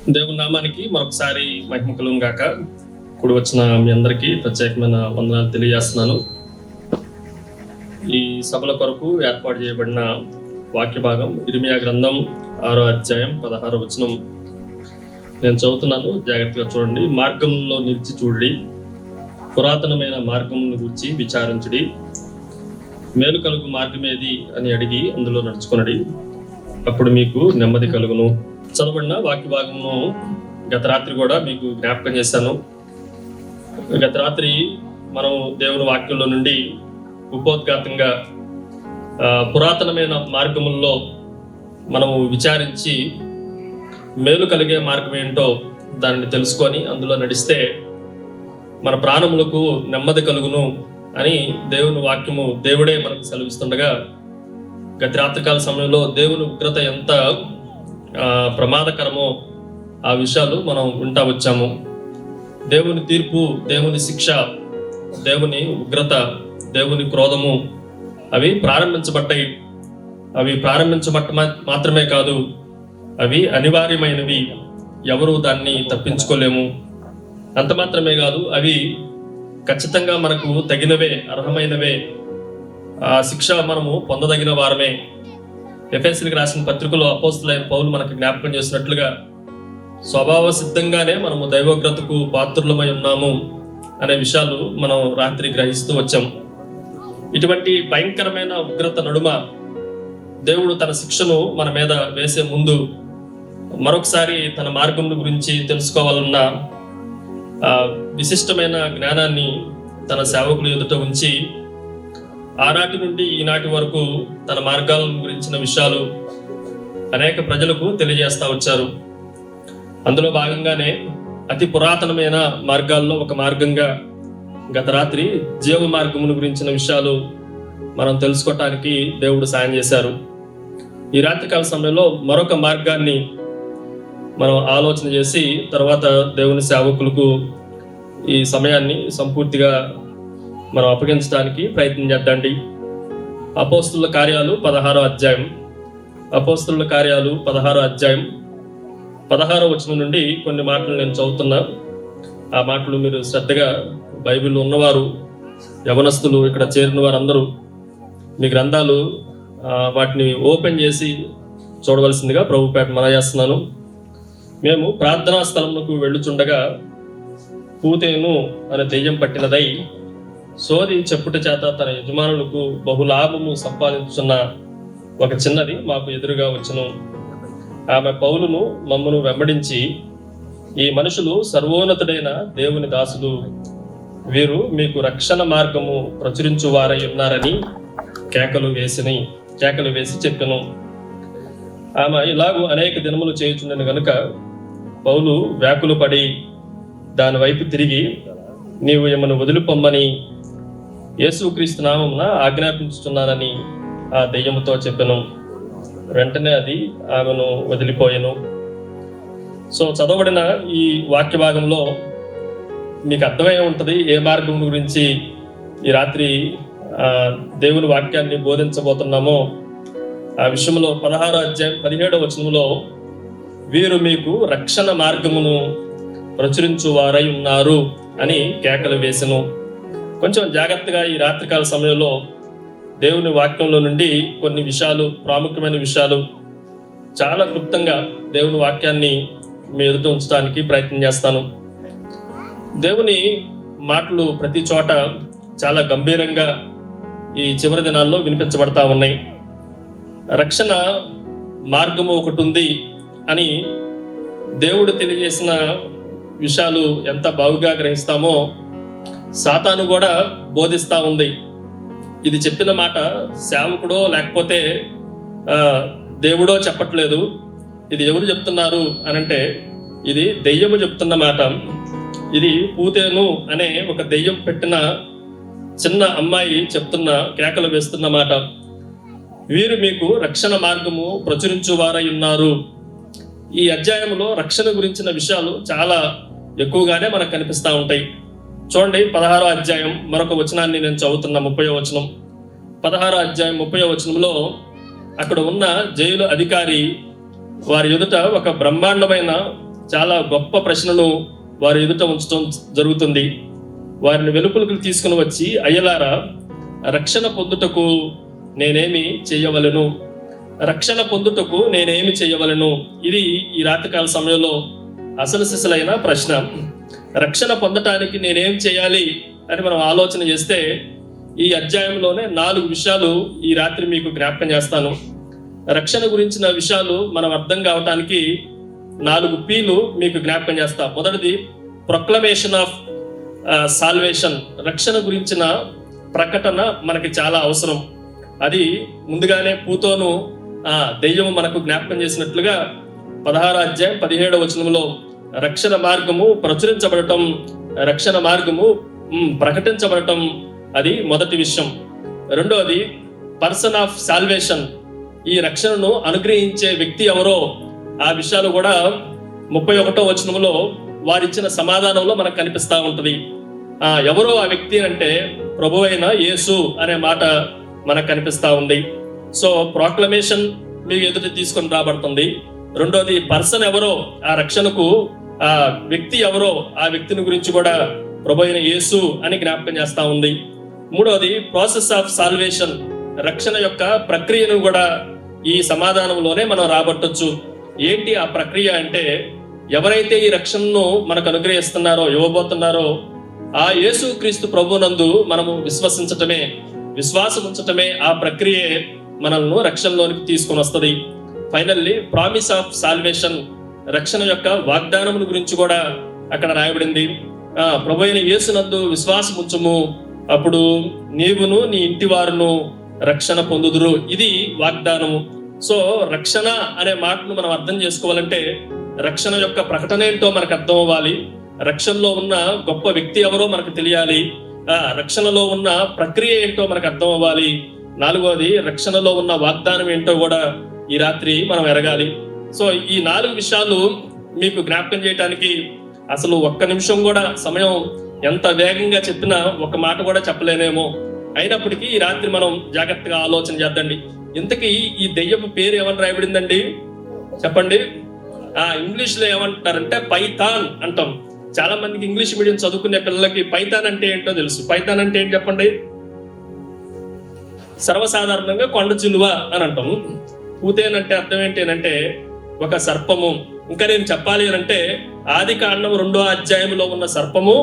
దేవుని నామానికి మరొకసారి మహిమ కలుగును గాక. కూడి వచ్చిన మీ అందరికీ ప్రత్యేకమైన వందనాలు తెలియజేస్తున్నాను. ఈ సభల కొరకు ఏర్పాటు చేయబడిన వాక్య భాగం ఇర్మియా గ్రంథం 6వ అధ్యాయం 16వ వచనం నేను చదువుతున్నాను, జాగ్రత్తగా చూడండి. మార్గంలో నిలిచి చూడండి, పురాతనమైన మార్గమును గురించి విచారించుడి, మేలు కలుగు మార్గమేది అని అడిగి అందులో నడుచుకొనడి, అప్పుడు మీకు నెమ్మది కలుగును. చదవబడిన వాక్య భాగమును గత రాత్రి కూడా మీకు జ్ఞాపకం చేశాను. గత రాత్రి మనం దేవుని వాక్యంలో నుండి ఉపోద్ఘాతంగా పురాతనమైన మార్గముల్లో మనము విచారించి మేలు కలిగే మార్గం ఏంటో దానిని తెలుసుకొని అందులో నడిస్తే మన ప్రాణములకు నెమ్మది కలుగును అని దేవుని వాక్యము దేవుడే మనకు సెలవిస్తుండగా, గత రాత్రికాల సమయంలో దేవుని ఉగ్రత ఎంత ప్రమాదకరమో ఆ విషయాలు మనం వింటా వచ్చాము. దేవుని తీర్పు, దేవుని శిక్ష, దేవుని ఉగ్రత, దేవుని క్రోధము అవి ప్రారంభించబడ్డాయి. అవి ప్రారంభించబట్ట మాత్రమే కాదు, అవి అనివార్యమైనవి. ఎవరు దాన్ని తప్పించుకోలేము. అంత మాత్రమే కాదు, అవి ఖచ్చితంగా మనకు తగినవే, అర్హమైనవే. ఆ శిక్ష మనము పొందదగిన వారమే. ఎఫెసీయులకు రాసిన పత్రికలో అపోస్తలుడైన పౌలు మనకు జ్ఞాపకం చేసినట్లుగా, స్వభావ సిద్ధంగానే మనము దైవోగ్రతకు పాత్రులమై ఉన్నాము అనే విషయాలు మనం రాత్రి గ్రహిస్తూ వచ్చాం. ఇటువంటి భయంకరమైన ఉగ్రత నడుమ దేవుడు తన శిక్షను మన మీద వేసే ముందు మరొకసారి తన మార్గం గురించి తెలుసుకోవాలన్న విశిష్టమైన జ్ఞానాన్ని తన సేవకులు ఎదుట ఉంచి ఆనాటి నుండి ఈనాటి వరకు తన మార్గాల గురించిన విషయాలు అనేక ప్రజలకు తెలియజేస్తా వచ్చారు. అందులో భాగంగానే అతి పురాతనమైన మార్గాల్లో ఒక మార్గంగా గత రాత్రి జీవ మార్గమును గురించిన విషయాలు మనం తెలుసుకోవటానికి దేవుడు సాయం చేశారు. ఈ రాత్రికాల సమయంలో మరొక మార్గాన్ని మనం ఆలోచన చేసి తర్వాత దేవుని సేవకులకు ఈ సమయాన్ని సంపూర్తిగా మనం అప్పగించడానికి ప్రయత్నం చేద్దాండి. అపోస్తలుల కార్యాలు 16వ అధ్యాయం. అపోస్తలుల కార్యాలు 16వ అధ్యాయం 16వ వచనం నుండి కొన్ని మాటలు నేను చదువుతున్నా. ఆ మాటలు మీరు శ్రద్ధగా, బైబిల్ ఉన్నవారు, యవనస్తులు, ఇక్కడ చేరిన వారందరూ మీ గ్రంథాలు వాటిని ఓపెన్ చేసి చూడవలసిందిగా ప్రభుపేట మనవి చేస్తున్నాను. మేము ప్రార్థనా స్థలమునకు వెళ్ళుచుండగా పూతేను అనే దెయ్యం పట్టినదై సోది చెప్పుట చేత తన యజమానులకు బహులాభము సంపాదించున్న ఒక చిన్నది మాకు ఎదురుగా వచ్చును. ఆమె పౌలును మమ్మను వెంబడించి, ఈ మనుషులు సర్వోన్నతుడైన దేవుని దాసులు, వీరు మీకు రక్షణ మార్గము ప్రచురించువారై ఉన్నారని కేకలు వేసి చెప్పెను. ఆమె ఇలాగూ అనేక దినములు చేయుచుండెను గనుక పౌలు వ్యాకులు పడి దాని వైపు తిరిగి, నీవు ఏమను వదిలిపొమ్మని యేసుక్రీస్తు నామమున ఆజ్ఞాపించుతున్నానని ఆ దెయ్యముతో చెప్పెను. వెంటనే అది ఆమెను వదిలిపోయెను. సో చదవబడిన ఈ వాక్య భాగంలో మీకు అర్థమై ఉంటుంది ఏ మార్గం గురించి ఈ రాత్రి దేవుని వాక్యాన్ని బోధించబోతున్నామో. ఆ విషయంలో 16వ అధ్యాయం 17వ వచనంలో, వీరు మీకు రక్షణ మార్గమును ప్రచురించు వారై ఉన్నారు అని కేకలు వేసెను. కొంచెం జాగ్రత్తగా ఈ రాత్రికాల సమయంలో దేవుని వాక్యంలో నుండి కొన్ని విషయాలు, ప్రాముఖ్యమైన విషయాలు చాలా క్లుప్తంగా దేవుని వాక్యాన్ని మీ ఎదుట ఉంచడానికి ప్రయత్నం చేస్తాను. దేవుని మాటలు ప్రతి చోట చాలా గంభీరంగా ఈ చివరి దినాల్లో వినిపించబడతా ఉన్నాయి. రక్షణ మార్గము ఒకటి ఉంది అని దేవుడు తెలియజేసిన విషయాలు ఎంత బాగుగా గ్రహిస్తామో సాతాను కూడా బోధిస్తా ఉంది. ఇది చెప్పిన మాట సేవకుడో లేకపోతే దేవుడో చెప్పట్లేదు. ఇది ఎవరు చెప్తున్నారు అనంటే ఇది దెయ్యము చెప్తున్న మాట. ఇది పూతేను అనే ఒక దెయ్యం పెట్టిన చిన్న అమ్మాయి చెప్తున్న, కేకలు వేస్తున్న మాట. వీరు మీకు రక్షణ మార్గము ప్రచురించువారై ఉన్నారు. ఈ అధ్యాయంలో రక్షణ గురించిన విషయాలు చాలా ఎక్కువగానే మనకు కనిపిస్తూ ఉంటాయి. చూడండి, 16వ అధ్యాయం మరొక వచనాన్ని నేను చదువుతున్నా, 30వ వచనం. 16వ అధ్యాయం 30వ వచనంలో అక్కడ ఉన్న జైలు అధికారి వారి ఎదుట ఒక బ్రహ్మాండమైన చాలా గొప్ప ప్రశ్నను వారి ఎదుట ఉంచడం జరుగుతుంది. వారిని వెలుపలకు తీసుకుని వచ్చి, అయ్యలారా, రక్షణ పొందుటకు నేనేమి చేయవలెను? రక్షణ పొందుటకు నేనేమి చేయవలెను? ఇది ఈ రాత్రికాల సమయంలో అసలు సిసలైన ప్రశ్న. రక్షణ పొందటానికి నేనేం చేయాలి అని మనం ఆలోచన చేస్తే, ఈ అధ్యాయంలోనే 4 విషయాలు ఈ రాత్రి మీకు జ్ఞాపకం చేస్తాను. రక్షణ గురించిన విషయాలు మనం అర్థం కావటానికి 4 Pలు మీకు జ్ఞాపకం చేస్తా. మొదటిది ప్రొక్లమేషన్ ఆఫ్ సాల్వేషన్. రక్షణ గురించిన ప్రకటన మనకి చాలా అవసరం. అది ముందుగానే పూతోను దెయ్యము మనకు జ్ఞాపకం చేసినట్లుగా 16వ అధ్యాయం 17వ వచనంలో రక్షణ మార్గము ప్రచురించబడటం, రక్షణ మార్గము ప్రకటించబడటం, అది మొదటి విషయం. రెండవది పర్సన్ ఆఫ్ సాల్వేషన్. ఈ రక్షణను అనుగ్రహించే వ్యక్తి ఎవరో ఆ విషయాలు కూడా 31వ వచనంలో వారిచ్చిన సమాధానంలో మనకు కనిపిస్తా ఉంటది. ఎవరో ఆ వ్యక్తి అంటే ప్రభువైన యేసు అనే మాట మనకు కనిపిస్తా ఉంది. సో ప్రాక్లమేషన్ మీకు ఎదుట తీసుకొని రాబడుతుంది. రెండోది పర్సన్ ఎవరో, ఆ రక్షణకు ఆ వ్యక్తి ఎవరో ఆ వ్యక్తిని గురించి కూడా ప్రభువైన యేసు అని జ్ఞాపకం చేస్తా ఉంది. మూడవది ప్రాసెస్ ఆఫ్ సాల్వేషన్. రక్షణ యొక్క ప్రక్రియను కూడా ఈ సమాధానంలోనే మనం రాబట్టొచ్చు. ఏంటి ఆ ప్రక్రియ అంటే, ఎవరైతే ఈ రక్షణను మనకు అనుగ్రహిస్తున్నారో, ఇవ్వబోతున్నారో ఆ యేసు క్రీస్తు ప్రభునందు మనము విశ్వాసం ఉంచటమే ఆ ప్రక్రియే మనల్ని రక్షణలోనికి తీసుకొని వస్తుంది. Finally promise of salvation. రక్షణ యొక్క వాగ్దానం గురించి కూడా అక్కడ రాయబడింది. ప్రభు అయిన యేసునందు విశ్వాసం ఉంచము, అప్పుడు నీవును నీ ఇంటి వారును రక్షణ పొందుదురు. ఇది వాగ్దానము. సో రక్షణ అనే మాటను మనం అర్థం చేసుకోవాలంటే రక్షణ యొక్క ప్రకటన ఏంటో మనకు అర్థం అవ్వాలి. రక్షణలో ఉన్న గొప్ప వ్యక్తి ఎవరో మనకు తెలియాలి. రక్షణలో ఉన్న ప్రక్రియ ఏంటో మనకు అర్థం అవ్వాలి. నాలుగోది రక్షణలో ఉన్న వాగ్దానం ఏంటో కూడా ఈ రాత్రి మనం ఎరగాలి. సో ఈ 4 విషయాలు మీకు జ్ఞాపకం చేయడానికి అసలు ఒక్క నిమిషం కూడా సమయం ఎంత వేగంగా చెప్పినా ఒక మాట కూడా చెప్పలేనేమో. అయినప్పటికీ ఈ రాత్రి మనం జాగ్రత్తగా ఆలోచన చేద్దండి. ఇంతకీ ఈ దెయ్యపు పేరు ఏమని రాయబడిందండి చెప్పండి? ఇంగ్లీష్ లో ఏమంటారంటే పైథాన్ అంటాం. చాలా మందికి ఇంగ్లీష్ మీడియం చదువుకునే పిల్లలకి పైథాన్ అంటే ఏంటో తెలుసు. పైథాన్ అంటే ఏంటి చెప్పండి? సర్వసాధారణంగా కొండ చిలువ అని అంటాం. పూతేన్ అంటే అర్థం ఏంటి అంటే ఒక సర్పము. ఇంకా నేను చెప్పాలి అంటే ఆదికాండం 2వ అధ్యాయంలో ఉన్న సర్పము,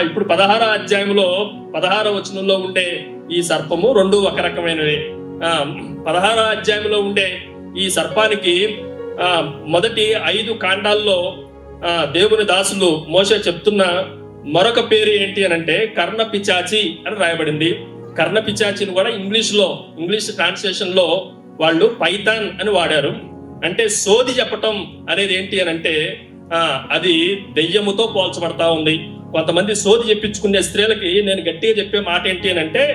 ఇప్పుడు 16వ అధ్యాయంలో 16వ వచనంలో ఉండే ఈ సర్పము 2 ఒక రకమైనవి. 16వ అధ్యాయంలో ఉండే ఈ సర్పానికి మొదటి 5 కాండాల్లో దేవుని దాసులు మోషే చెప్తున్న మరొక పేరు ఏంటి అని అంటే కర్ణ పిచాచి అని రాయబడింది. కర్ణ పిచాచిని కూడా ఇంగ్లీష్ ట్రాన్స్లేషన్ లో వాళ్ళు పైథాన్ అని వాడారు. అంటే సోది చెప్పటం అనేది ఏంటి అని అంటే అది దెయ్యముతో పోల్చబడతా ఉంది. కొంతమంది సోది చెప్పించుకునే స్త్రీలకి నేను గట్టిగా చెప్పే మాట ఏంటి అని అంటే,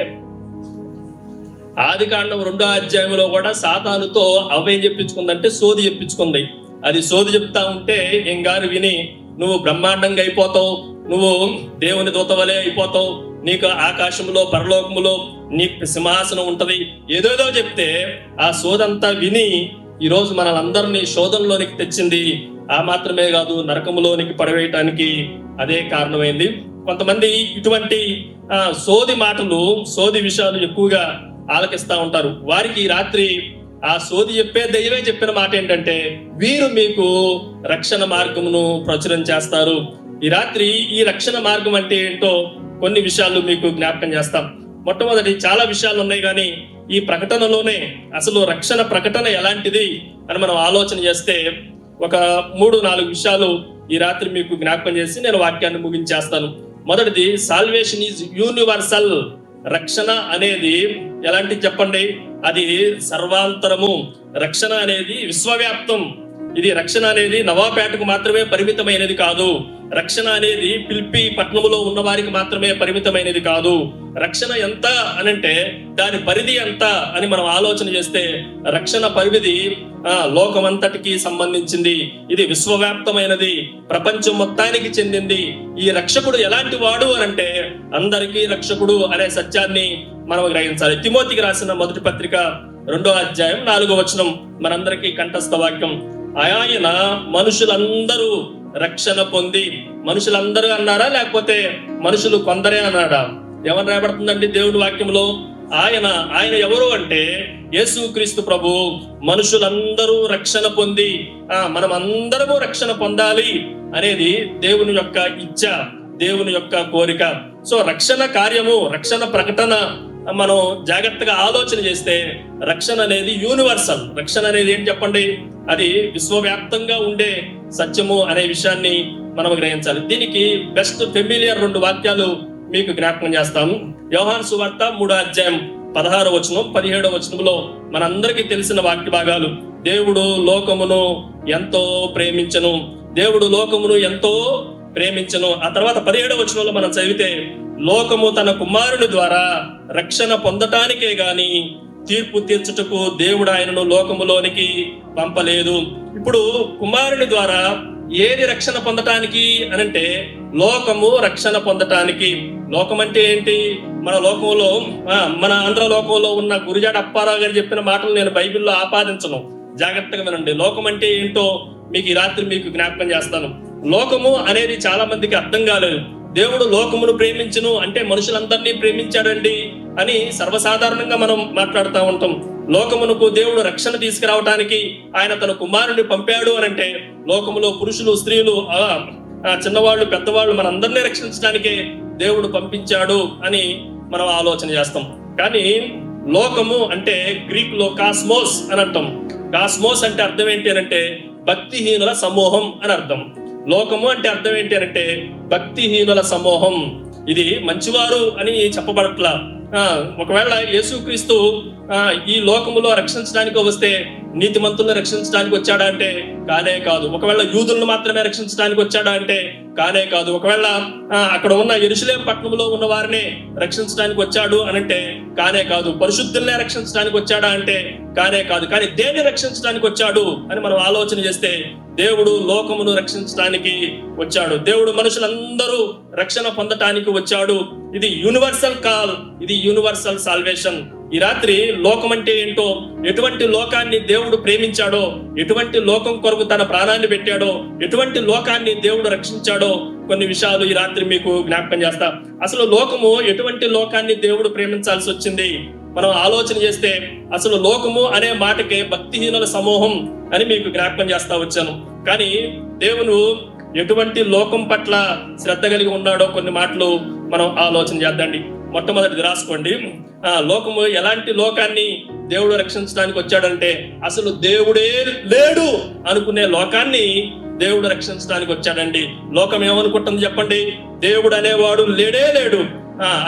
ఆదికాండం 2వ అధ్యాయంలో కూడా సాతానుతో అవేం చెప్పించుకుందంటే సోది చెప్పించుకుంది. అది సోది చెప్తా ఉంటే ఏం గారు విని నువ్వు బ్రహ్మాండంగా అయిపోతావు, నువ్వు దేవుని దూతవలే అయిపోతావు, నీకు ఆకాశంలో పరలోకములో నీకు సింహాసనం ఉంటది, ఏదోదో చెప్తే ఆ సోదంతా విని ఈరోజు మనలందరినీ శోధనలోనికి తెచ్చింది. ఆ మాత్రమే కాదు, నరకములోనికి పడవేయటానికి అదే కారణమైంది. కొంతమంది ఇటువంటి సోది మాటలు, సోది విషయాలు ఎక్కువగా ఆలకిస్తా ఉంటారు. వారికి ఈ రాత్రి ఆ సోది చెప్పే దైవమే చెప్పిన మాట ఏంటంటే, వీరు మీకు రక్షణ మార్గమును ప్రచురం చేస్తారు. ఈ రాత్రి ఈ రక్షణ మార్గం అంటే ఏంటో కొన్ని విషయాలు మీకు జ్ఞాపకం చేస్తాం. మొట్టమొదటి చాలా విషయాలు ఉన్నాయి, కానీ ఈ ప్రకటనలోనే అసలు రక్షణ ప్రకటన ఎలాంటిది అని మనం ఆలోచన చేస్తే ఒక 3-4 విషయాలు ఈ రాత్రి మీకు జ్ఞాపకం చేసి నేను వాక్యాన్ని ముగించేస్తాను. మొదటిది, సాల్వేషన్ ఈజ్ యూనివర్సల్. రక్షణ అనేది ఎలాంటిది చెప్పండి? అది సర్వాంతరము. రక్షణ అనేది విశ్వవ్యాప్తం. ఇది రక్షణ అనేది నవాపేటకు మాత్రమే పరిమితమైనది కాదు. రక్షణ అనేది పిల్పి పట్టణములో ఉన్న వారికి మాత్రమే పరిమితమైనది కాదు. రక్షణ ఎంత అనంటే దాని పరిధి ఎంత అని మనం ఆలోచన చేస్తే రక్షణ పరిధి లోకమంతటికి సంబంధించింది. ఇది విశ్వవ్యాప్తమైనది, ప్రపంచం మొత్తానికి చెందింది. ఈ రక్షకుడు ఎలాంటి వాడు అనంటే అందరికీ రక్షకుడు అనే సత్యాన్ని మనం గ్రహించాలి. తిమోతికి రాసిన మొదటి పత్రిక 2వ అధ్యాయం 4వ వచనం మనందరికీ కంఠస్థ వాక్యం. ఆయన మనుషులందరూ రక్షణ పొంది. మనుషులందరూ అన్నారా, లేకపోతే మనుషులు కొందరే అన్నాడా? ఏమని రాయబడుతుందండి దేవుని వాక్యంలో? ఆయన ఎవరు అంటే యేసుక్రీస్తు ప్రభు. మనుషులందరూ రక్షణ పొంది మనం అందరము రక్షణ పొందాలి అనేది దేవుని యొక్క ఇచ్చ, దేవుని యొక్క కోరిక. సో రక్షణ కార్యము, రక్షణ ప్రకటన మనం జాగ్రత్తగా ఆలోచన చేస్తే రక్షణ అనేది యూనివర్సల్. రక్షణ అనేది ఏంటి చెప్పండి? అది విశ్వవ్యాప్తంగా ఉండే సత్యము అనే విషయాన్ని మనం గ్రహించాలి. దీనికి బెస్ట్ ఫెమిలియర్ 2 వాక్యాలు మీకు జ్ఞాపకం చేస్తాను. యోహాను సువార్త 3:16 17 మనందరికీ తెలిసిన వాక్య భాగాలు. దేవుడు లోకమును ఎంతో ప్రేమించెను, దేవుడు లోకమును ఎంతో ప్రేమించెను. ఆ తర్వాత 17 మనం చదివితే, లోకము తన కుమారుని ద్వారా రక్షణ పొందటానికే గాని తీర్పు తీర్చుటకు దేవుడు ఆయనను లోకములోనికి పంపలేదు. ఇప్పుడు కుమారుని ద్వారా ఏది రక్షణ పొందటానికి అనంటే లోకము రక్షణ పొందటానికి. లోకం అంటే ఏంటి? మన లోకంలో, మన ఆంధ్ర లోకంలో ఉన్న గురిజాడ అప్పారావు గారు చెప్పిన మాటలు నేను బైబిల్లో ఆపాదించను. జాగ్రత్తగా వినండి. లోకం అంటే ఏంటో మీకు ఈ రాత్రి మీకు జ్ఞాపకం చేస్తాను. లోకము అనేది చాలా మందికి అర్థం కాలేదు. దేవుడు లోకమును ప్రేమించును అంటే మనుషులందరినీ ప్రేమించాడండి అని సర్వసాధారణంగా మనం మాట్లాడుతూ ఉంటాం. లోకమునకు దేవుడు రక్షణ తీసుకురావటానికి ఆయన తన కుమారుని పంపాడు అని అంటే లోకములో పురుషులు, స్త్రీలు, చిన్నవాళ్ళు, పెద్దవాళ్ళు మనందరినీ రక్షించడానికే దేవుడు పంపించాడు అని మనం ఆలోచన చేస్తాం. కానీ లోకము అంటే గ్రీక్ లో కాస్మోస్ అని అంటాం. కాస్మోస్ అంటే అర్థం ఏంటి అంటే భక్తిహీనుల సమూహం అని అర్థం. లోకము అంటే అర్థం ఏంటి అంటే భక్తిహీనుల సమూహం. ఇది మంచివారు అని చెప్పబడట్లా. ఒకవేళ యేసుక్రీస్తు ఈ లోకములో రక్షించడానికి వస్తే నీతిమంతులను రక్షించడానికి వచ్చాడా అంటే కానే కాదు. ఒకవేళ యూదులను మాత్రమే రక్షించడానికి వచ్చాడా అంటే కానే కాదు. ఒకవేళ అక్కడ ఉన్న యెరూషలేము పట్టణంలో ఉన్న వారిని రక్షించడానికి వచ్చాడు అనంటే కానే కాదు. పరిశుద్ధులనే రక్షించడానికి వచ్చాడా అంటే కానే కాదు. కానీ దేన్ని రక్షించడానికి వచ్చాడు అని మనం ఆలోచన చేస్తే దేవుడు లోకమును రక్షించడానికి వచ్చాడు. దేవుడు మనుషులందరూ రక్షణ పొందటానికి వచ్చాడు. ఇది యూనివర్సల్ కాల్, ఇది యూనివర్సల్ సాల్వేషన్. ఈ రాత్రి లోకం అంటే ఏంటో, ఎటువంటి లోకాన్ని దేవుడు ప్రేమించాడో, ఎటువంటి లోకం కొరకు తన ప్రాణాన్ని పెట్టాడో, ఎటువంటి లోకాన్ని దేవుడు రక్షించాడో కొన్ని విషయాలు ఈ రాత్రి మీకు జ్ఞాపకం చేస్తా. అసలు లోకము ఎటువంటి లోకాన్ని దేవుడు ప్రేమించాల్సి వచ్చింది మనం ఆలోచన చేస్తే అసలు లోకము అనే మాటకే భక్తిహీనుల సమూహం అని మీకు జ్ఞాపకం చేస్తా వచ్చాను. కానీ దేవుడు ఎటువంటి లోకం పట్ల శ్రద్ధ కలిగి ఉన్నాడో కొన్ని మాటలు మనం ఆలోచన చేద్దండి. మొట్టమొదటిది రాసుకోండి. లోకము ఎలాంటి లోకాన్ని దేవుడు రక్షించడానికి వచ్చాడంటే అసలు దేవుడే లేడు అనుకునే లోకాన్ని దేవుడు రక్షించడానికి వచ్చాడండి. లోకం ఏమనుకుంటుంది చెప్పండి? దేవుడు అనేవాడు లేడే లేడు.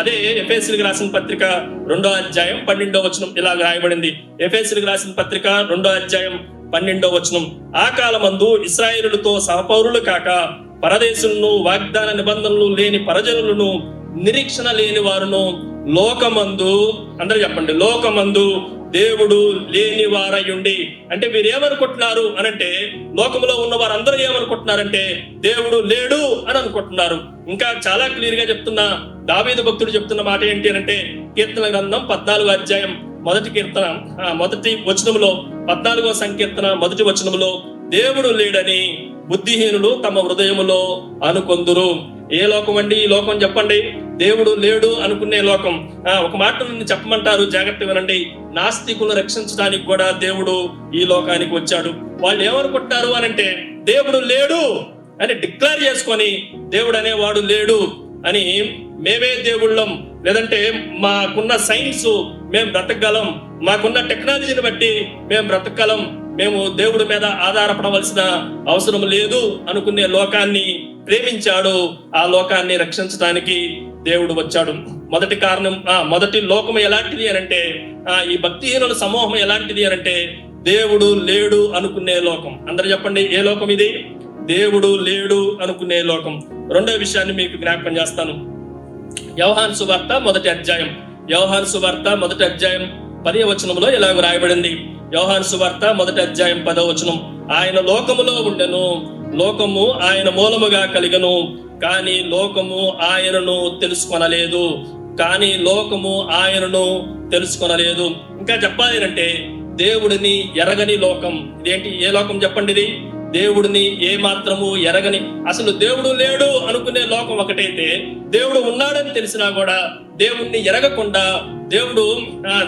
అదే ఎఫెసీయులకు రాసిన పత్రిక 2:12 ఇలాగ రాయబడింది. ఎఫెసీయులకు రాసిన పత్రిక 2:12 ఆ కాలమందు ఇశ్రాయేలులతో సహపౌరులు కాక పరదేశులను, వాగ్దాన నిబంధనలు లేని పరజనులను, నిరీక్షణ లేని వారును లోకమందు, అందరూ చెప్పండి, లోకమందు దేవుడు లేని వారయుండి. అంటే వీరు ఏమనుకుంటున్నారు అనంటే లోకంలో ఉన్న వారందరూ ఏమనుకుంటున్నారంటే దేవుడు లేడు అని అనుకుంటున్నారు. ఇంకా చాలా క్లియర్ గా చెప్తున్నా, దావీదు భక్తుడు చెప్తున్న మాట ఏంటి అంటే కీర్తన గ్రంథం 14 మొదటి కీర్తన 14వ సంకీర్తన 1 దేవుడు లేడని బుద్ధిహీనులు తమ హృదయములో అనుకొందురు. ఏ లోకం అండి ఈ లోకం చెప్పండి? దేవుడు లేడు అనుకునే లోకం. ఒక మాట చెప్పమంటారు, జాగ్రత్త వినండి. నాస్తికులను రక్షించడానికి కూడా దేవుడు ఈ లోకానికి వచ్చాడు. వాళ్ళు ఏమనుకుంటారు అనంటే దేవుడు లేడు అని డిక్లేర్ చేసుకొని దేవుడు అనేవాడు లేడు అని మేమే దేవుళ్ళం, లేదంటే మాకున్న సైన్స్ మేము బ్రతకగలం, మాకున్న టెక్నాలజీని బట్టి మేము బ్రతకగలం, మేము దేవుడి మీద ఆధారపడవలసిన అవసరం లేదు అనుకునే లోకాన్ని ప్రేమించాడు. ఆ లోకాన్ని రక్షించడానికి దేవుడు వచ్చాడు. మొదటి కారణం, మొదటి లోకం ఎలాంటిది అనంటే, ఈ భక్తిహీనుల సమూహం ఎలాంటిది అనంటే దేవుడు లేడు అనుకునే లోకం. అందరూ చెప్పండి, ఏ లోకం ఇది? దేవుడు లేడు అనుకునే లోకం. రెండో విషయాన్ని మీకు జ్ఞాపకం చేస్తాను. యోహాను సువార్త 10వ ఇలాగ రాయబడింది. యోహాను సువార్త 10వ ఆయన లోకములో ఉండెను, లోకము ఆయన మూలముగా కలిగను, కానీ లోకము ఆయనను తెలుసుకొనలేదు. ఇంకా చెప్పాలి అంటే దేవుడిని ఎరగని లోకం. ఇదేంటి? ఏ లోకం చెప్పండి? ఇది దేవుడిని ఏ మాత్రము ఎరగని, అసలు దేవుడు లేడు అనుకునే లోకం ఒకటైతే, దేవుడు ఉన్నాడని తెలిసినా కూడా దేవుణ్ణి ఎరగకుండా,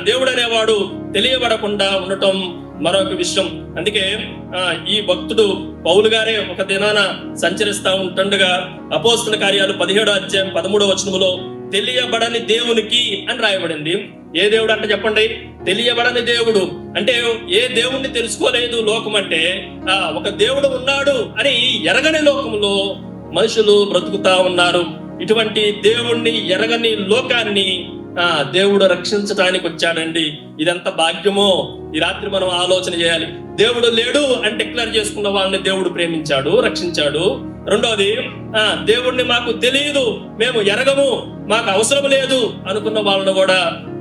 దేవుడు అనేవాడు తెలియబడకుండా ఉండటం మరొక విషయం. అందుకే ఈ భక్తుడు పౌలు గారే ఒక దినాన సంచరిస్తా ఉంటుండగా అపోస్తల కార్యాలు 17వ అధ్యాయం 13వ వచనములో తెలియబడని దేవునికి అని రాయబడింది. ఏ దేవుడు అంటే చెప్పండి? తెలియబడని దేవుడు అంటే ఏ దేవుణ్ణి తెలుసుకోలేదు లోకం అంటే, ఒక దేవుడు ఉన్నాడు అని ఎరగని లోకంలో మనుషులు బ్రతుకుతా ఉన్నారు. ఇటువంటి దేవుణ్ణి ఎరగని లోకాన్ని దేవుడు రక్షించడానికి వచ్చాడండి. ఇదంత భాగ్యమో ఈ రాత్రి మనం ఆలోచన చేయాలి. దేవుడు లేడు అని డిక్లేర్ చేసుకున్న వాళ్ళని దేవుడు ప్రేమించాడు, రక్షించాడు. రెండోది, దేవుణ్ణి మాకు తెలియదు, మేము ఎరగము, మాకు అవసరం లేదు అనుకున్న వాళ్ళను కూడా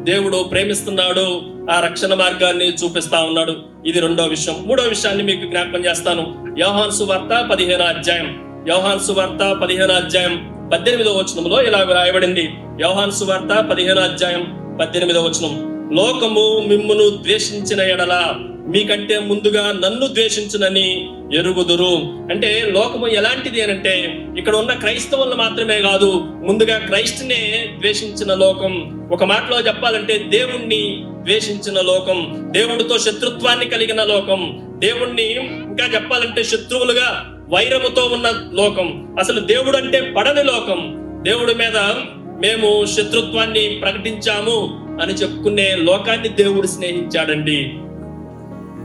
దేవుడు ప్రేమిస్తున్నాడు, ఆ రక్షణ మార్గాన్ని చూపిస్తా ఉన్నాడు. ఇది రెండో విషయం. మూడో విషయాన్ని మీకు జ్ఞాపకం చేస్తాను. యోహాను సువార్త 15వ అధ్యాయం, యోహాను సువార్త 15వ అధ్యాయం 18వ వచనంలో ఇలా రాయబడింది. యోహాను సువార్త 15వ అధ్యాయం 18వ వచనం, లోకము మిమ్మును ద్వేషించిన ఎడల మీకంటే ముందుగా నన్ను ద్వేషించునని ఎరుగుదురు. అంటే లోకము ఎలాంటిది అంటే, ఇక్కడ ఉన్న క్రైస్తవులను మాత్రమే కాదు, ముందుగా క్రైస్తునే ద్వేషించిన లోకం. ఒక మాటలో చెప్పాలంటే దేవుణ్ణి ద్వేషించిన లోకం, దేవుడితో శత్రుత్వాన్ని కలిగిన లోకం, దేవుణ్ణి ఇంకా చెప్పాలంటే శత్రువులుగా వైరముతో ఉన్న లోకం, అసలు దేవుడు అంటే పడని లోకం. దేవుడి మీద మేము శత్రుత్వాన్ని ప్రకటించాము అని చెప్పుకునే లోకాన్ని దేవుడు స్నేహించాడండి.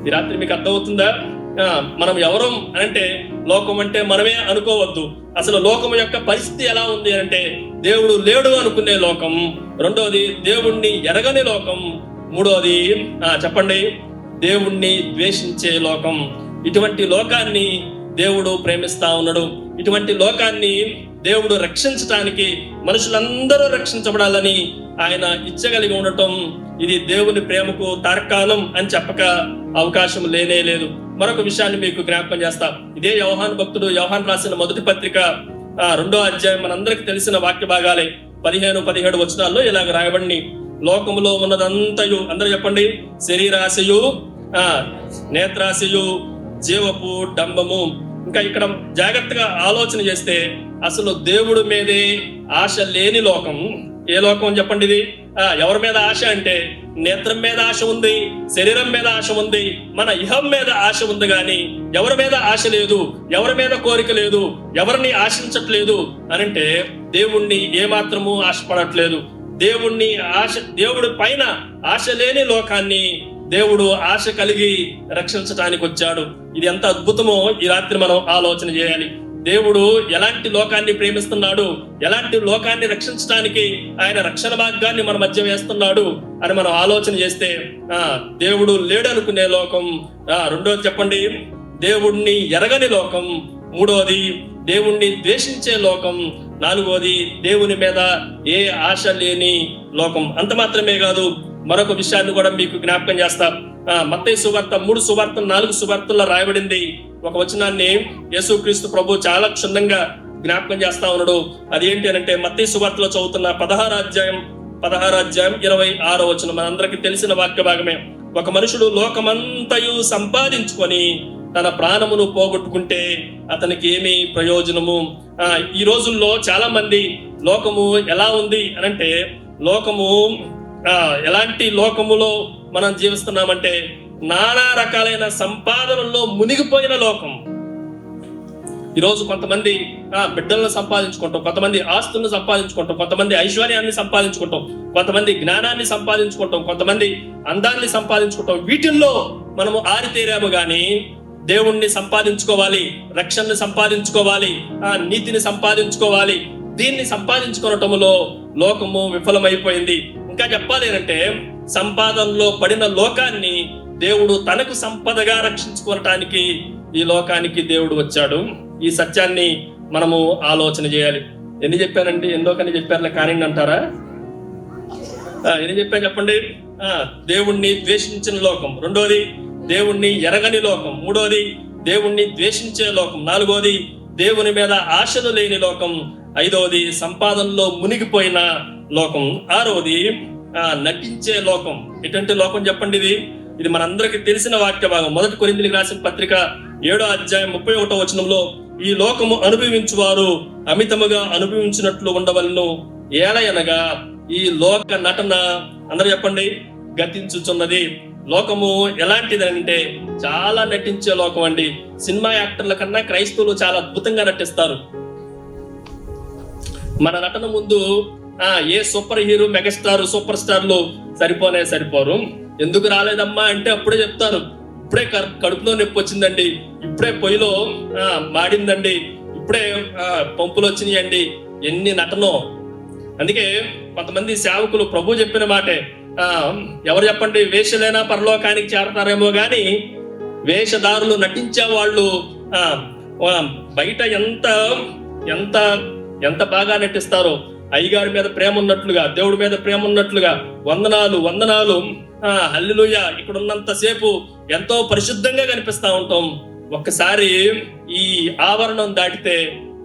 ఈ రాత్రి మీకు అర్థమవుతుందా? మనం ఎవరం అంటే లోకం అంటే మనమే అనుకోవద్దు. అసలు లోకం యొక్క పరిస్థితి ఎలా ఉంది అంటే, దేవుడు లేడు అనుకునే లోకం. రెండోది, దేవుణ్ణి ఎరగని లోకం. మూడోది చెప్పండి, దేవుణ్ణి ద్వేషించే లోకం. ఇటువంటి లోకాన్ని దేవుడు ప్రేమిస్తా ఉన్నాడు. ఇటువంటి లోకాన్ని దేవుడు రక్షించటానికి, మనుషులందరూ రక్షించబడాలని ఆయన ఇచ్చగలిగి ఉండటం, ఇది దేవుని ప్రేమకు తార్కాణం అని చెప్పక అవకాశం లేనే లేదు. మరొక విషయాన్ని మీకు జ్ఞాపకం చేస్తా. ఇదే యోహాను భక్తుడు యోహాను రాసిన మొదటి పత్రిక 2వ అధ్యాయం మనందరికి తెలిసిన వాక్య భాగాలే 15-17 వచనాల్లో ఇలాగ రాయబడి, లోకములో ఉన్నదంతయు, అందరూ చెప్పండి, శరీరాశయు, నేత్రాశయు, జీవపు డంబము. ఇంకా ఇక్కడ జాగ్రత్తగా ఆలోచన చేస్తే అసలు దేవుడి మీదే ఆశ లేని లోకం ఏ లోకం చెప్పండి? ఇది ఎవరి మీద ఆశ అంటే, నేత్రం మీద ఆశ ఉంది, శరీరం మీద ఆశ ఉంది, మన ఇహం మీద ఆశ ఉంది, కానీ ఎవరి మీద ఆశ లేదు, ఎవరి మీద కోరిక లేదు, ఎవరిని ఆశించట్లేదు అనంటే దేవుణ్ణి ఏమాత్రము ఆశపడట్లేదు. దేవుడి పైన ఆశ లేని లోకాన్ని దేవుడు ఆశ కలిగి రక్షించటానికి వచ్చాడు. ఇది ఎంత అద్భుతమో ఈ రాత్రి మనం ఆలోచన చేయాలి. దేవుడు ఎలాంటి లోకాన్ని ప్రేమిస్తున్నాడు, ఎలాంటి లోకాన్ని రక్షించడానికి ఆయన రక్షణ మార్గాన్ని మన మధ్య వేస్తున్నాడు అని మనం ఆలోచన చేస్తే, దేవుడు లేడనుకునే లోకం. రెండోది చెప్పండి, దేవుణ్ణి ఎరగని లోకం. మూడోది, దేవుణ్ణి ద్వేషించే లోకం. నాలుగోది, దేవుని మీద ఏ ఆశ లేని లోకం. అంత మాత్రమే కాదు, మరొక విషయాన్ని కూడా మీకు జ్ఞాపకం చేస్తా. మత్తయి సువార్త 3 సువార్తలు 4 సువార్తల్లో రాయబడింది ఒక వచనాన్ని యేసుక్రీస్తు ప్రభు చాలా క్షుణ్ణంగా జ్ఞాపకం చేస్తా ఉన్నాడు. అది ఏంటి అంటే, మత్తయి సువార్తలో చదువుతున్న 16వ అధ్యాయం 26వ వచనం మనందరికీ తెలిసిన వాక్య భాగమే. ఒక మనుషుడు లోకమంతయు సంపాదించుకొని తన ప్రాణమును పోగొట్టుకుంటే అతనికి ఏమి ప్రయోజనము? ఈ రోజుల్లో చాలా మంది లోకము ఎలా ఉంది అనంటే, లోకము ఎలాంటి లోకములో మనం జీవిస్తున్నామంటే, నానా రకాలైన సంపాదనల్లో మునిగిపోయిన లోకం. ఈరోజు కొంతమంది బిడ్డలను సంపాదించుకుంటాం, కొంతమంది ఆస్తులను సంపాదించుకుంటాం, కొంతమంది ఐశ్వర్యాన్ని సంపాదించుకుంటాం, కొంతమంది జ్ఞానాన్ని సంపాదించుకుంటాం, కొంతమంది అందాన్ని సంపాదించుకుంటాం. వీటిల్లో మనము ఆరితేరాము గాని దేవుణ్ణి సంపాదించుకోవాలి, రక్షణని సంపాదించుకోవాలి, నీతిని సంపాదించుకోవాలి, దీన్ని సంపాదించుకోవటంలో లోకము విఫలమైపోయింది. ఇంకా చెప్పాలి అంటే, సంపాదనలో పడిన లోకాన్ని దేవుడు తనకు సంపదగా రక్షించుకోవటానికి ఈ లోకానికి దేవుడు వచ్చాడు. ఈ సత్యాన్ని మనము ఆలోచన చేయాలి. ఎన్ని చెప్పారండి? ఎందుకని చెప్పారులే కానీ అంటారా? ఎన్ని చెప్పా చెప్పండి? దేవుణ్ణి ద్వేషించిన లోకం. రెండోది, దేవుణ్ణి ఎరగని లోకం. మూడోది, దేవుణ్ణి ద్వేషించే లోకం. నాలుగోది, దేవుని మీద ఆశలు లేని లోకం. ఐదవది, సంపాదనలో మునిగిపోయిన లోకం. ఆరవది, నటించే లోకం. ఎటువంటి లోకం చెప్పండి? ఇది మనందరికి తెలిసిన వాక్య భాగం. 1 కొరింథీయులకు రాసిన పత్రిక 7:31 ఈ లోకము అనుభవించువారు అమితముగా అనుభవించినట్లు ఉండవలను. ఏలయనగా ఈ లోక నటన, అందరూ చెప్పండి, గతించుచున్నది. లోకము ఎలాంటిదంటే చాలా నటించే లోకం అండి. సినిమా యాక్టర్ల కన్నా క్రైస్తవులు చాలా అద్భుతంగా నటిస్తారు. మన నటన ముందు ఏ సూపర్ హీరో, మెగాస్టార్, సూపర్ స్టార్లు సరిపోరు. ఎందుకు రాలేదమ్మా అంటే అప్పుడే చెప్తారు, ఇప్పుడే కడుపులో నొప్పి వచ్చిందండి, ఇప్పుడే పొయ్యిలో మాడిందండి, ఇప్పుడే పంపులు వచ్చినాయండి. ఎన్ని నటనో. అందుకే కొంతమంది సేవకులు ప్రభు చెప్పిన మాటే, ఎవరు చెప్పండి, వేషలైనా పరలోకానికి చేరతారేమో గాని వేషధారులు నటించే వాళ్ళు బయట ఎంత ఎంత ఎంత బాగా నటిస్తారో, అయ్యగారి మీద ప్రేమ ఉన్నట్లుగా, దేవుడి మీద ప్రేమ ఉన్నట్లుగా, వందనాలు హల్లెలూయా ఇక్కడ ఉన్నంతసేపు ఎంతో పరిశుద్ధంగా కనిపిస్తా ఉంటాం. ఒక్కసారి ఈ ఆవరణం దాటితే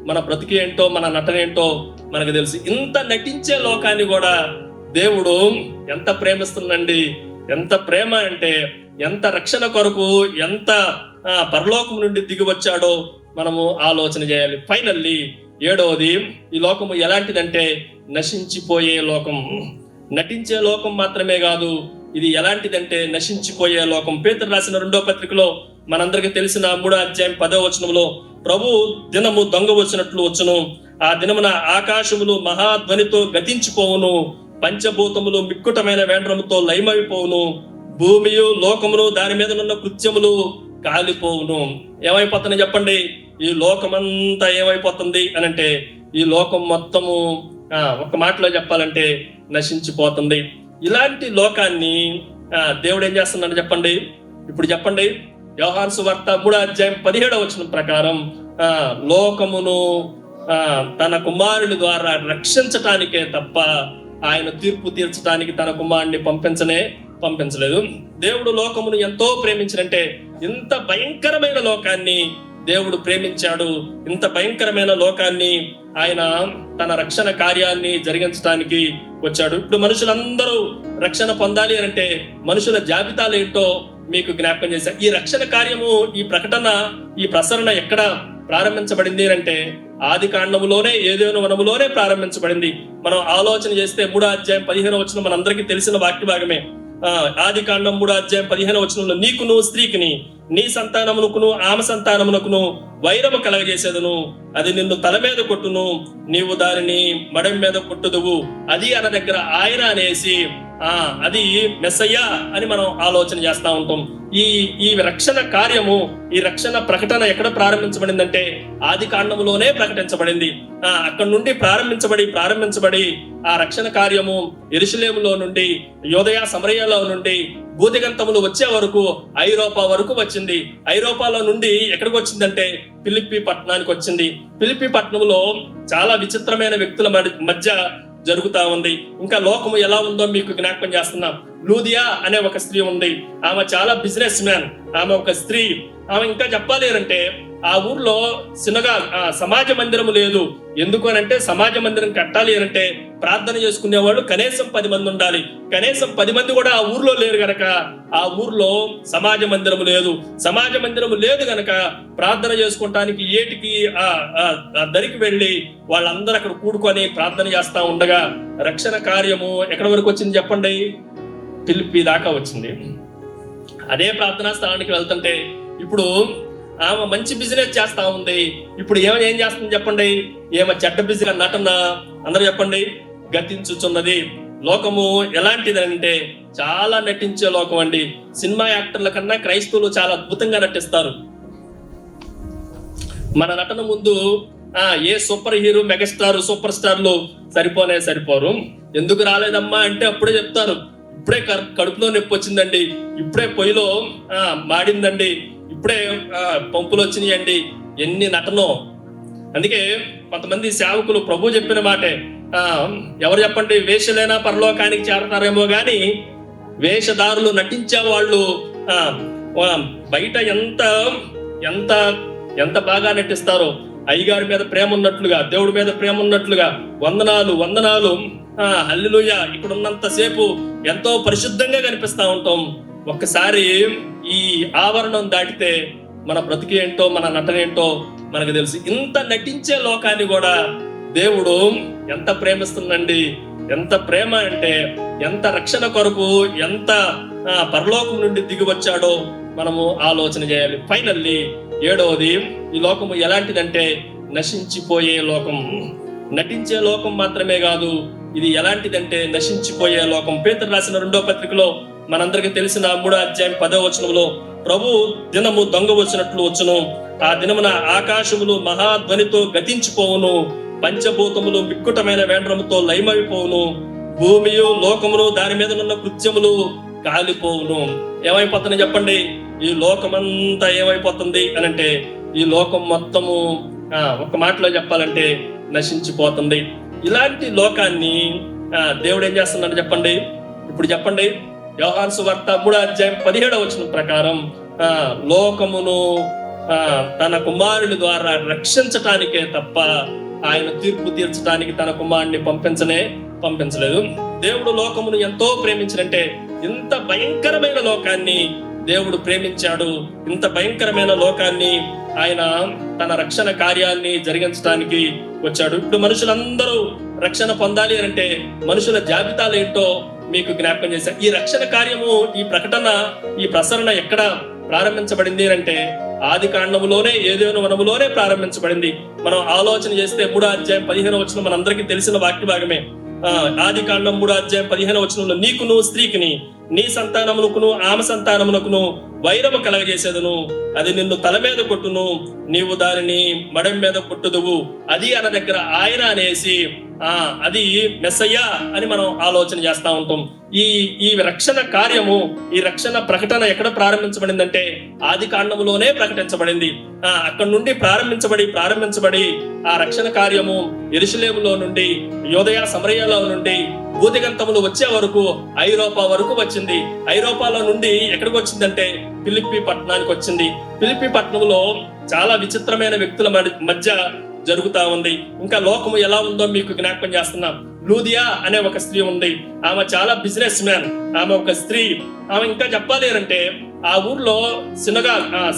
మన బ్రతికి ఏంటో, మన నటన ఏంటో మనకు తెలుసు. ఇంత నటించే లోకాన్ని కూడా దేవుడు ఎంత ప్రేమిస్తుందండి. ఎంత ప్రేమ అంటే, ఎంత రక్షణ కొరకు ఎంత పరలోకం నుండి దిగి వచ్చాడో మనము ఆలోచన చేయాలి. ఫైనల్లీ 7వది, ఈ లోకము ఎలాంటిదంటే నశించిపోయే లోకం. నటించే లోకం మాత్రమే కాదు, ఇది ఎలాంటిదంటే నశించిపోయే లోకం. పేతురు రాసిన 2వ పత్రికలో మనందరికి తెలిసిన 3:10 ప్రభు దినము దొంగ వచ్చినట్లు వచ్చును, ఆ దినమున ఆకాశములు మహాధ్వనితో గతించిపోవును, పంచభూతములు మిక్కుటమైన వేండ్రముతో లయమైపోవును, భూమియు లోకమును దాని మీద ఉన్న కృత్యములు కాలిపోవును. ఏమైపోతున్నాయి చెప్పండి? ఈ లోకమంతా ఏమైపోతుంది అని అంటే, ఈ లోకం మొత్తము ఒక మాటలో చెప్పాలంటే నశించిపోతుంది. ఇలాంటి లోకాన్ని దేవుడు ఏం చేస్తున్నాడు చెప్పండి? ఇప్పుడు చెప్పండి. యోహాను సువార్త 3:17 ప్రకారం లోకమును తన కుమారుని ద్వారా రక్షించటానికే తప్ప ఆయన తీర్పు తీర్చడానికి తన కుమారుని పంపించలేదు. దేవుడు లోకమును ఎంతో ప్రేమించినంటే, ఇంత భయంకరమైన లోకాన్ని దేవుడు ప్రేమించాడు. ఇంత భయంకరమైన లోకాన్ని ఆయన తన రక్షణ కార్యాన్ని జరిగించడానికి వచ్చాడు. ఇప్పుడు మనుషులందరూ రక్షణ పొందాలి అంటే మనుషుల జాబితాలు ఏంటో మీకు జ్ఞాపకం చేశారు. ఈ రక్షణ కార్యము, ఈ ప్రకటన, ఈ ప్రసరణ ఎక్కడ ప్రారంభించబడింది అంటే ఆదికాండములోనే, ఏదైనా వనములోనే ప్రారంభించబడింది. మనం ఆలోచన చేస్తే 3:15 మనందరికీ తెలిసిన వాక్య భాగమే. ఆదికాండం 3:15 నీకును స్త్రీకిని, నీ సంతానమునకును ఆమె సంతానమునకును వైరము కలగజేసేదను, అది నిన్ను తల మీద కొట్టును, నీవు దానిని మడం మీద కొట్టుదువు. అది అన్న దగ్గర ఆయన అనేసి అది మెస్సయ్యా అని మనం ఆలోచన చేస్తా ఉంటాం. ఈ రక్షణ కార్యము, ఈ రక్షణ ప్రకటన ఎక్కడ ప్రారంభించబడిందంటే ఆదికాండములోనే ప్రకటించబడింది. అక్కడి నుండి ప్రారంభించబడి ఆ రక్షణ కార్యము యెరూషలేములో నుండి, యూదయ సమరయలో నుండి భూదిగంతములు వచ్చే వరకు ఐరోపా వరకు వచ్చింది. ఐరోపాలో నుండి ఎక్కడికి వచ్చిందంటే ఫిలిప్పి పట్టణానికి వచ్చింది. ఫిలిప్పి పట్టణంలో చాలా విచిత్రమైన వ్యక్తుల మధ్య జరుగుతా ఉంది. ఇంకా లోకము ఎలా ఉందో మీకు జ్ఞాపకం చేస్తున్నాం. లూదియా అనే ఒక స్త్రీ ఉంది. ఆమె చాలా బిజినెస్ మ్యాన్, ఆమె ఒక స్త్రీ. ఆమె ఇంకా చెప్పాలి అంటే ఆ ఊర్లో సమాజ మందిరము లేదు. ఎందుకు అనంటే సమాజ మందిరం కట్టాలి అంటే ప్రార్థన చేసుకునేవాళ్ళు కనీసం 10 మంది ఉండాలి. కనీసం 10 మంది కూడా ఆ ఊర్లో లేరు గనక ఆ ఊర్లో సమాజ మందిరము లేదు. సమాజ మందిరము లేదు గనక ప్రార్థన చేసుకోవటానికి ఏటికి దరికి వెళ్ళి వాళ్ళందరూ అక్కడ కూడుకొని ప్రార్థన చేస్తా ఉండగా రక్షణ కార్యము ఎక్కడి వరకు వచ్చింది చెప్పండి? ఫిలిప్పి దాకా వచ్చింది. అదే ప్రార్థనా స్థలానికి వెళ్తుంటే ఇప్పుడు ఆమె మంచి బిజినెస్ చేస్తా ఉంది. ఇప్పుడు ఏం చేస్తుంది చెప్పండి? ఏమో చెడ్డ బిజినెస్ నటన, అందరూ చెప్పండి, గతించుచున్నది. లోకము ఎలాంటిదంటే చాలా నటించే లోకం అండి. సినిమా యాక్టర్ల కన్నా క్రైస్తవులు చాలా అద్భుతంగా నటిస్తారు. మన నటన ముందు ఏ సూపర్ హీరో, మెగాస్టార్, సూపర్ స్టార్లు సరిపోరు. ఎందుకు రాలేదమ్మా అంటే అప్పుడే చెప్తారు, ఇప్పుడే కడుపులో నొప్పి వచ్చిందండి, ఇప్పుడే పొయ్యిలో మాడిందండి, ఇప్పుడే పంపులు వచ్చినాయండి. ఎన్ని నటనో. అందుకే కొంతమంది సేవకులు ప్రభు చెప్పిన మాటే, ఎవరు చెప్పండి, వేషలైనా పరలోకానికి చేరతారేమో గాని వేషధారులు నటించే వాళ్ళు బయట ఎంత ఎంత ఎంత బాగా నటిస్తారో, అయ్యగారి మీద ప్రేమ ఉన్నట్లుగా, దేవుడి మీద ప్రేమ ఉన్నట్లుగా, వందనాలు హల్లెలూయా ఇక్కడ ఉన్నంతసేపు ఎంతో పరిశుద్ధంగా కనిపిస్తా ఉంటాం. ఒక్కసారి ఈ ఆవరణం దాటితే మన బ్రతికి ఏంటో, మన నటన ఏంటో మనకు తెలుసు. ఇంత నటించే లోకాన్ని కూడా దేవుడు ఎంత ప్రేమిస్తుందండి. ఎంత ప్రేమ అంటే, ఎంత రక్షణ కొరకు ఎంత పరలోకం నుండి దిగి వచ్చాడో మనము ఆలోచన చేయాలి. ఫైనల్లీ 7వది, ఈ లోకము ఎలాంటిదంటే నశించిపోయే లోకం. నటించే లోకం మాత్రమే కాదు, ఇది ఎలాంటిదంటే నశించిపోయే లోకం. పేతురు రాసిన 2వ పత్రికలో మనందరికి తెలిసిన 3వ అధ్యాయం 10వ వచనంలో, ప్రభు దినము దొంగ వచ్చినట్లు వచ్చును, ఆ దినమున ఆకాశములు మహాధ్వనితో గతించిపోవును, పంచభూతములు మిక్కుటమైన వేండ్రముతో లయమైపోవును, భూమియు లోకమును దాని మీద ఉన్న కృత్యములు కాలిపోవును. ఏమైపోతుంది చెప్పండి? ఈ లోకమంతా ఏమైపోతుంది అని అంటే, ఈ లోకం మొత్తము ఒక మాటలో చెప్పాలంటే నశించిపోతుంది. ఇలాంటి లోకాన్ని దేవుడు ఏం చేస్తున్నాడు చెప్పండి? ఇప్పుడు చెప్పండి. యోహాను సువార్త 3వ అధ్యాయం 17వ వచనం ప్రకారం లోకమును తన కుమారుని ద్వారా రక్షించటానికే తప్ప ఆయన తీర్పు తీర్చడానికి తన కుమారుని పంపించలేదు. దేవుడు లోకమును ఎంతో ప్రేమించినంటే, ఇంత భయంకరమైన లోకాన్ని దేవుడు ప్రేమించాడు. ఇంత భయంకరమైన లోకాన్ని ఆయన తన రక్షణ కార్యాన్ని జరిగించడానికి వచ్చాడు. ఇప్పుడు మనుషులందరూ రక్షణ పొందాలి అంటే మనుషుల జాబితాలు ఏంటో మీకు జ్ఞాపకం చేశాను. ఈ రక్షణ కార్యము, ఈ ప్రకటన, ఈ ప్రసరణ ఎక్కడ ప్రారంభించబడింది అంటే ఆది కాండములోనే, ఏదైనా వనములోనే ప్రారంభించబడింది. మనం ఆలోచన చేస్తే 3వ అధ్యాయం 15వ వచనం మనందరికీ తెలిసిన వాక్య భాగమే. ఆది కాండం 3వ అధ్యాయం 15వ వచనంలో, నీకును స్త్రీకిని, నీ సంతానమునకును ఆమె సంతానమునకును వైరము కలగజేసేదను, అది నిన్ను తల మీద కొట్టును, నీవు దానిని మడం మీద కొట్టుదువు. అది అన్న దగ్గర ఆయన అనేసి అది మెస్సయ్యా అని మనం ఆలోచన చేస్తా ఉంటాం. ఈ రక్షణ కార్యము, ఈ రక్షణ ప్రకటన ఎక్కడ ప్రారంభించబడిందంటే ఆది కాండములోనే ప్రకటించబడింది. అక్కడి నుండి ప్రారంభించబడి ఆ రక్షణ కార్యము యెరూషలేములో నుండి, యూదయ సమరయాలో నుండి భూదిగంతములు వచ్చే వరకు ఐరోపా వరకు వచ్చింది. ఐరోపాలో నుండి ఎక్కడికి వచ్చిందంటే ఫిలిప్పి పట్టణానికి వచ్చింది. ఫిలిప్పి పట్టణంలో చాలా విచిత్రమైన వ్యక్తుల మధ్య జరుగుతా ఉంది. ఇంకా లోకము ఎలా ఉందో మీకు జ్ఞాపకం చేస్తున్నాం. లూదియా అనే ఒక స్త్రీ ఉంది. ఆమె చాలా బిజినెస్ మ్యాన్. ఆమె ఒక స్త్రీ. ఆమె ఇంకా చెప్పాలి అంటే ఆ ఊర్లో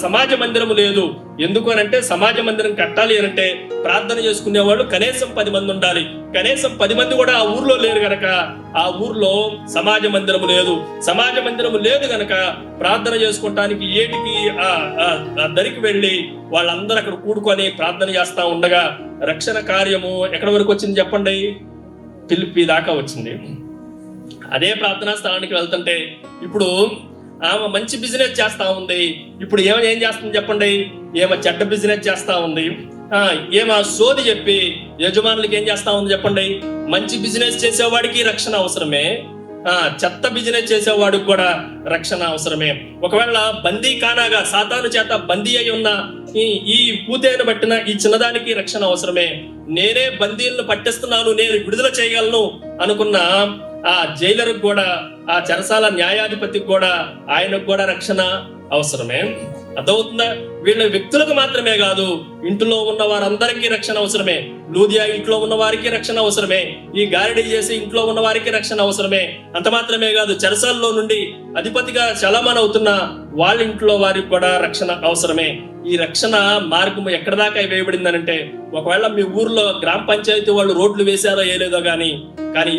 సమాజ మందిరము లేదు. ఎందుకు అనంటే సమాజ మందిరం కట్టాలి అంటే ప్రార్థన చేసుకునే వాళ్ళు కనీసం 10 మంది ఉండాలి. కనీసం 10 మంది కూడా ఆ ఊర్లో లేరు గనక ఆ ఊర్లో సమాజ మందిరము లేదు. సమాజ మందిరము లేదు గనక ప్రార్థన చేసుకోవటానికి ఏటికి దరికి వెళ్ళి వాళ్ళందరూ అక్కడ కూడుకొని ప్రార్థన చేస్తా ఉండగా రక్షణ కార్యము ఎక్కడి వరకు వచ్చింది చెప్పండి? ఫిలిప్పి దాకా వచ్చింది. అదే ప్రార్థనా స్థలానికి వెళ్తుంటే ఇప్పుడు ఆమె మంచి బిజినెస్ చేస్తా ఉంది. ఇప్పుడు ఏం చేస్తుంది చెప్పండి? ఏమో చెడ్డ బిజినెస్ చేస్తా ఉంది. ఏమో సోది చెప్పి యజమానులకి ఏం చేస్తా ఉంది చెప్పండి? మంచి బిజినెస్ చేసేవాడికి రక్షణ అవసరమే, చెత్త బిజినెస్ చేసేవాడికి కూడా రక్షణ అవసరమే. ఒకవేళ బందీ కానాగా సాతాను చేత బందీ అయి ఉన్న ఈ పూతేను పట్టిన ఈ చిన్నదానికి రక్షణ అవసరమే. నేనే బందీలను పట్టిస్తున్నాను, నేను విడుదల చేయగలను అనుకున్న ఆ జైలర్కి కూడా, ఆ చెరసాల న్యాయాధిపతికి కూడా, ఆయనకు కూడా రక్షణ అవసరమే. అర్థమవుతుందా? వీళ్ళ వ్యక్తులకు మాత్రమే కాదు, ఇంట్లో ఉన్న వారందరికీ రక్షణ అవసరమే. లూదియా ఇంట్లో ఉన్న వారికి రక్షణ అవసరమే. ఈ గారిడి చేసి ఇంట్లో ఉన్న వారికి రక్షణ అవసరమే. అంత మాత్రమే కాదు, చెరసాల్లో నుండి అధిపతిగా చలామణి అవుతున్న వాళ్ళ ఇంట్లో వారికి కూడా రక్షణ అవసరమే. ఈ రక్షణ మార్గం ఎక్కడ దాకా వేయబడిందనంటే, ఒకవేళ మీ ఊర్లో గ్రామ పంచాయతీ వాళ్ళు రోడ్లు వేశారో ఏలేదో కానీ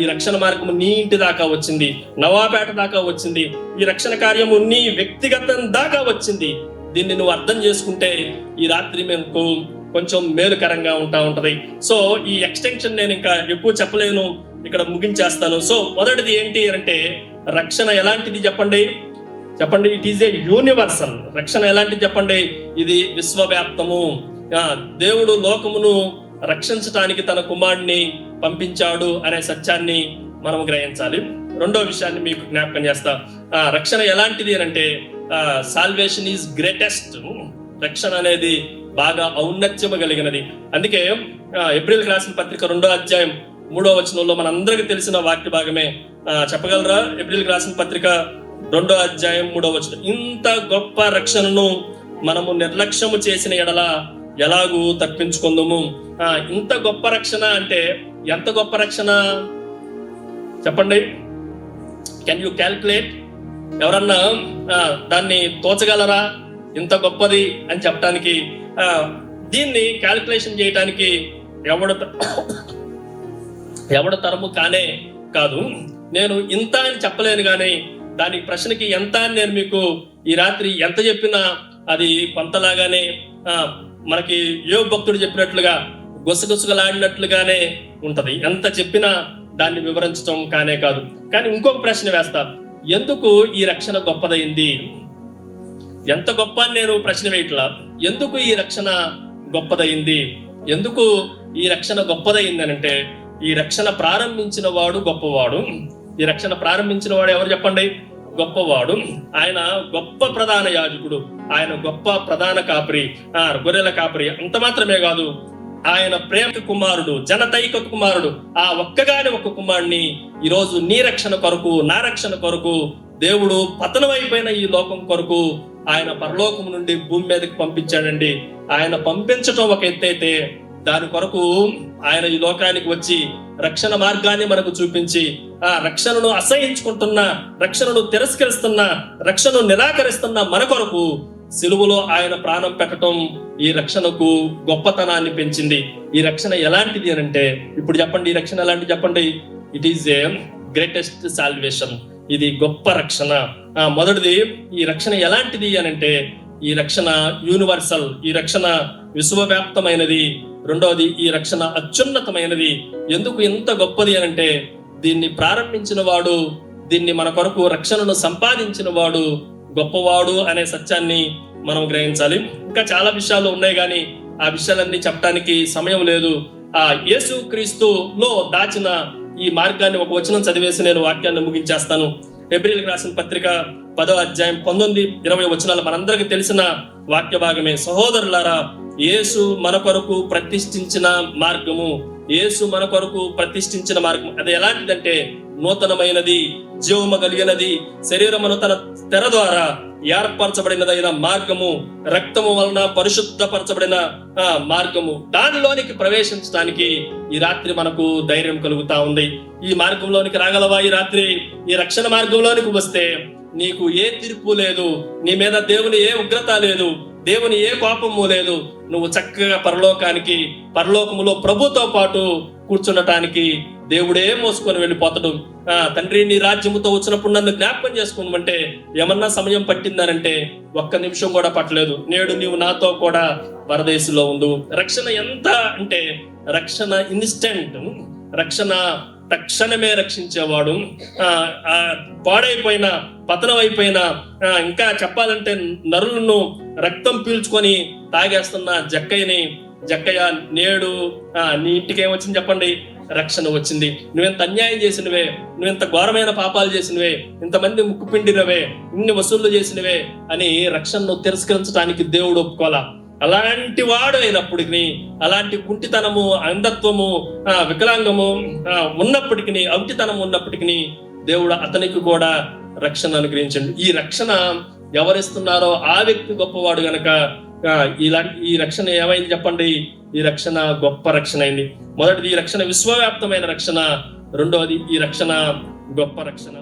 ఈ రక్షణ మార్గం నీ ఇంటి దాకా వచ్చింది, నవాపేట దాకా వచ్చింది. ఈ రక్షణ కార్యము నీ వ్యక్తిగతం దాకా వచ్చింది. దీన్ని నువ్వు అర్థం చేసుకుంటే ఈ రాత్రి మీకు కొంచెం మేలుకరంగా ఉంటది. సో ఈ ఎక్స్టెన్షన్ నేను ఇంకా ఎక్కువ చెప్పలేను, ఇక్కడ ముగించేస్తాను. సో మొదటిది ఏంటి అంటే, రక్షణ ఎలాంటిది చెప్పండి? It is a universal. రక్షణ ఎలాంటిది చెప్పండి? ఇది విశ్వవ్యాప్తము. దేవుడు లోకమును రక్షించటానికి తన కుమారుడిని పంపించాడు అనే సత్యాన్ని మనం గ్రహించాలి. రెండో విషయాన్ని మీకు జ్ఞాపకం చేస్తా. రక్షణ ఎలాంటిది అంటే, సాల్వేషన్ ఈజ్ గ్రేటెస్ట్. రక్షణ అనేది బాగా ఔన్నత్యము కలిగినది. అందుకే ఏప్రిల్ రాసిన పత్రిక 2వ అధ్యాయం 3వ వచనంలో మనందరికీ తెలిసిన వాక్య భాగమే. చెప్పగలరా? ఏప్రిల్ రాసిన పత్రిక 2వ అధ్యాయం 3వ వచనం, ఇంత గొప్ప రక్షణను మనము నిర్లక్ష్యము చేసిన ఎడల ఎలాగూ తప్పించుకుందాము. ఇంత గొప్ప రక్షణ అంటే ఎంత గొప్ప రక్షణ చెప్పండి? Can you calculate? ఎవరన్నా దాన్ని తోచగలరా? ఇంత గొప్పది అని చెప్పడానికి దీన్ని క్యాలిక్యులేషన్ చేయడానికి ఎవడ తరము కానే కాదు. నేను ఇంత అని చెప్పలేను, కానీ దానికి ప్రశ్నకి ఎంత అని నేను మీకు ఈ రాత్రి ఎంత చెప్పినా అది కొంతలాగానే మనకి యోబు భక్తుడు చెప్పినట్లుగా గుసగుసలాడినట్లుగానే ఉంటది. ఎంత చెప్పినా దాన్ని వివరించడం కానే కాదు. కానీ ఇంకొక ప్రశ్న వేస్తా, ఎందుకు ఈ రక్షణ గొప్పదైంది? ఎంత గొప్ప అని నేను ప్రశ్న వేయట్లా, ఎందుకు ఈ రక్షణ గొప్పదైంది? ఎందుకు ఈ రక్షణ గొప్పదైంది అంటే, ఈ రక్షణ ప్రారంభించిన వాడు గొప్పవాడు. ఈ రక్షణ ప్రారంభించిన వాడు ఎవరు చెప్పండి? గొప్పవాడు. ఆయన గొప్ప ప్రధాన యాజకుడు, ఆయన గొప్ప ప్రధాన కాపరి, గొర్రెల కాపరి. అంత మాత్రమే కాదు, ఆయన ప్రేమ కుమారుడు, జనతైక కుమారుడు. ఆ ఒక్కగాని ఒక్క కుమారుడిని ఈరోజు నీ రక్షణ కొరకు, నా రక్షణ కొరకు దేవుడు పతనమైపోయిన ఈ లోకం కొరకు ఆయన పరలోకం నుండి భూమి మీదకి పంపించాడండి. ఆయన పంపించటం ఒక ఎత్తైతే, దాని కొరకు ఆయన ఈ లోకానికి వచ్చి రక్షణ మార్గాన్ని మనకు చూపించి, ఆ రక్షణను అసహించుకుంటున్న, రక్షణను తిరస్కరిస్తున్న, రక్షణను నిరాకరిస్తున్న మన కొరకు సిలువలో ఆయన ప్రాణం పెట్టడం ఈ రక్షణకు గొప్పతనాన్ని పెంచింది. ఈ రక్షణ ఎలాంటిది అని అంటే, ఇప్పుడు చెప్పండి, ఈ రక్షణ ఎలాంటిది చెప్పండి? It is a greatest salvation. ఇది గొప్ప రక్షణ. మొదటిది, ఈ రక్షణ ఎలాంటిది అని అంటే, ఈ రక్షణ యూనివర్సల్, ఈ రక్షణ విశ్వవ్యాప్తమైనది. రెండవది, ఈ రక్షణ అత్యున్నతమైనది. ఎందుకు ఇంత గొప్పది అని అంటే, దీన్ని ప్రారంభించిన వాడు, దీన్ని మన కొరకు రక్షణను సంపాదించిన వాడు గొప్పవాడు అనే సత్యాన్ని మనం గ్రహించాలి. ఇంకా చాలా విషయాలు ఉన్నాయి, కానీ ఆ విషయాలన్నీ చెప్పడానికి సమయం లేదు. యేసు క్రీస్తులో దాచిన ఈ మార్గాన్ని ఒక వచనం చదివేసి నేను వాక్యాన్ని ముగించేస్తాను. హెబ్రీయులకు రాసిన పత్రిక 10వ అధ్యాయం 19-20 వచనాలు మనందరికీ తెలిసిన వాక్య భాగమే. సహోదరులారా, యేసు మన కొరకు ప్రతిష్ఠించిన మార్గము, యేసు మన కొరకు ప్రతిష్ఠించిన మార్గం అది ఎలాంటిదంటే, నూతనమైనది, జీవము కలిగినది, శరీరమును తన తెర ద్వారా ఏర్పరచబడినదైన మార్గము, రక్తము వలన పరిశుద్ధపరచబడిన మార్గము. దానిలోనికి ప్రవేశించడానికి ఈ రాత్రి మనకు ధైర్యం కలుగుతా ఉంది. ఈ మార్గంలోనికి రాగలవా? ఈ రాత్రి ఈ రక్షణ మార్గంలోనికి వస్తే నీకు ఏ తీర్పు లేదు, నీ మీద దేవుని ఏ ఉగ్రత లేదు, దేవుని ఏ కోపము లేదు. నువ్వు చక్కగా పరలోకములో ప్రభుతో పాటు కూర్చుండటానికి దేవుడే మోసుకొని వెళ్ళిపోతాడు. తండ్రి, నీ రాజ్యముతో వచ్చినప్పుడు నన్ను జ్ఞాపకం చేసుకోమంటే ఏమన్నా సమయం పట్టిందనంటే ఒక్క నిమిషం కూడా పట్టలేదు. నేడు నీవు నాతో కూడా పరదేశంలో ఉండు. రక్షణ ఎంత అంటే, రక్షణ ఇన్స్టెంట్, రక్షణ తక్షణమే రక్షించేవాడు. పాడైపోయిన, పతనమైపోయిన, ఇంకా చెప్పాలంటే నరులను రక్తం పీల్చుకొని తాగేస్తున్న జక్కయ్య నేడు నీ ఇంటికి ఏమొచ్చింది చెప్పండి? రక్షణ వచ్చింది. నువ్వెంత అన్యాయం చేసినవే, నువ్వెంత ఘోరమైన పాపాలు చేసినవే, ఇంతమంది ముక్కు పిండినవే, ఇన్ని వసూళ్లు చేసినవే అని రక్షణను తిరస్కరించడానికి దేవుడు ఒప్పుకోలా. అలాంటి వాడు అయినప్పటికీ, అలాంటి కుంటితనము, అంధత్వము, వికలాంగము ఉన్నప్పటికీ, అవిటితనం ఉన్నప్పటికీ దేవుడు అతనికి కూడా రక్షణ అనుగ్రహించండి. ఈ రక్షణ ఎవరిస్తున్నారో ఆ వ్యక్తి గొప్పవాడు గనక ఈ రక్షణ ఏమైంది చెప్పండి? ఈ రక్షణ గొప్ప రక్షణ అయింది. మొదటిది, ఈ రక్షణ విశ్వవ్యాప్తమైన రక్షణ. రెండవది, ఈ రక్షణ గొప్ప రక్షణ.